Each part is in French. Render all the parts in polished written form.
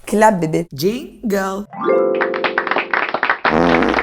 Clap bébé. Jingle.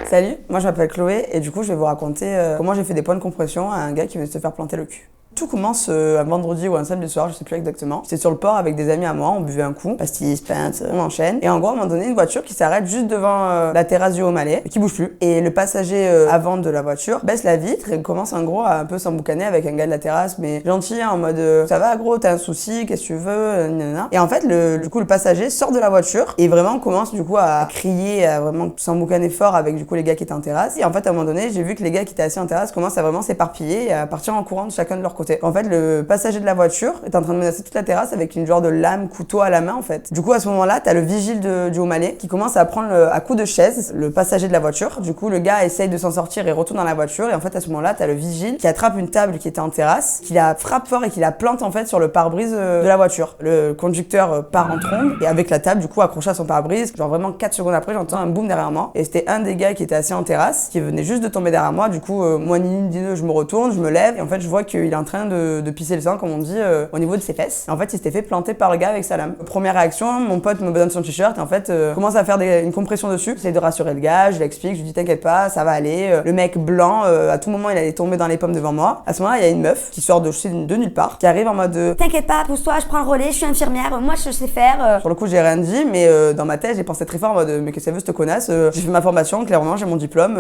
Salut, moi je m'appelle Chloé et du coup je vais vous raconter comment j'ai fait des points de compression à un gars qui veut se faire planter le cul. Tout commence un vendredi ou un samedi soir, je sais plus exactement. J'étais sur le port avec des amis à moi, on buvait un coup, pastilles, pintes, on enchaîne. Et en gros, à un moment donné, une voiture qui s'arrête juste devant la terrasse du Haut-Malais, qui bouge plus. Et le passager avant de la voiture baisse la vitre et commence en gros à un peu s'emboucaner avec un gars de la terrasse, mais gentil, en mode ça va gros, t'as un souci, qu'est-ce que tu veux, nanana. Et en fait, du coup, le passager sort de la voiture et vraiment commence du coup à crier, à vraiment s'emboucaner fort avec du coup les gars qui étaient en terrasse. Et en fait, à un moment donné, j'ai vu que les gars qui étaient assis en terrasse commencent à vraiment s'éparpiller et à partir en courant de chacun de leur côté. En fait, le passager de la voiture est en train de menacer toute la terrasse avec une genre de lame, couteau à la main en fait. Du coup, à ce moment-là, t'as le vigile du Haut-Malais qui commence à prendre à coups de chaise le passager de la voiture. Du coup, le gars essaye de s'en sortir et retourne dans la voiture. Et en fait, à ce moment-là, t'as le vigile qui attrape une table qui était en terrasse, qui la frappe fort et qui la plante en fait sur le pare-brise de la voiture. Le conducteur part en trombe et avec la table, du coup, accrochée à son pare-brise. Genre vraiment 4 secondes après, j'entends un boom derrière moi. Et c'était un des gars qui était assis en terrasse qui venait juste de tomber derrière moi. Du coup, moi, ni une ni deux, je me retourne, je me lève et en fait, je vois qu'il est en train de pisser le sang, comme on dit, au niveau de ses fesses. Et en fait, il s'était fait planter par le gars avec sa lame. Première réaction, mon pote me donne son t-shirt et en fait, commence à faire une compression dessus. J'essaie de rassurer le gars, je l'explique, je lui dis t'inquiète pas, ça va aller. Le mec blanc, à tout moment, il allait tomber dans les pommes devant moi. À ce moment-là, il y a une meuf qui sort de nulle part, qui arrive en mode t'inquiète pas, pousse-toi, je prends le relais, je suis infirmière, moi je sais faire. Sur le coup, j'ai rien dit, mais dans ma tête, j'ai pensé très fort en mode mais qu'est-ce qu'elle veut cette connasse. J'ai fait ma formation, clairement, j'ai mon diplôme.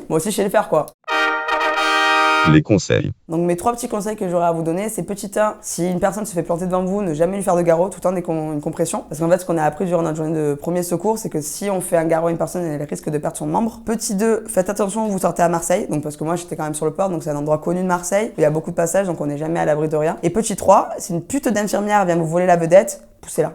Moi aussi, je sais le faire quoi. Les conseils. Donc mes 3 petits conseils que j'aurais à vous donner, c'est petit 1, si une personne se fait planter devant vous, ne jamais lui faire de garrot tout en une compression. Parce qu'en fait, ce qu'on a appris durant notre journée de premier secours, c'est que si on fait un garrot à une personne, elle risque de perdre son membre. Petit 2, faites attention où vous sortez à Marseille. Donc parce que moi, j'étais quand même sur le port, donc c'est un endroit connu de Marseille. Il y a beaucoup de passages, donc on n'est jamais à l'abri de rien. Et petit 3, si une pute d'infirmière vient vous voler la vedette, poussez-la.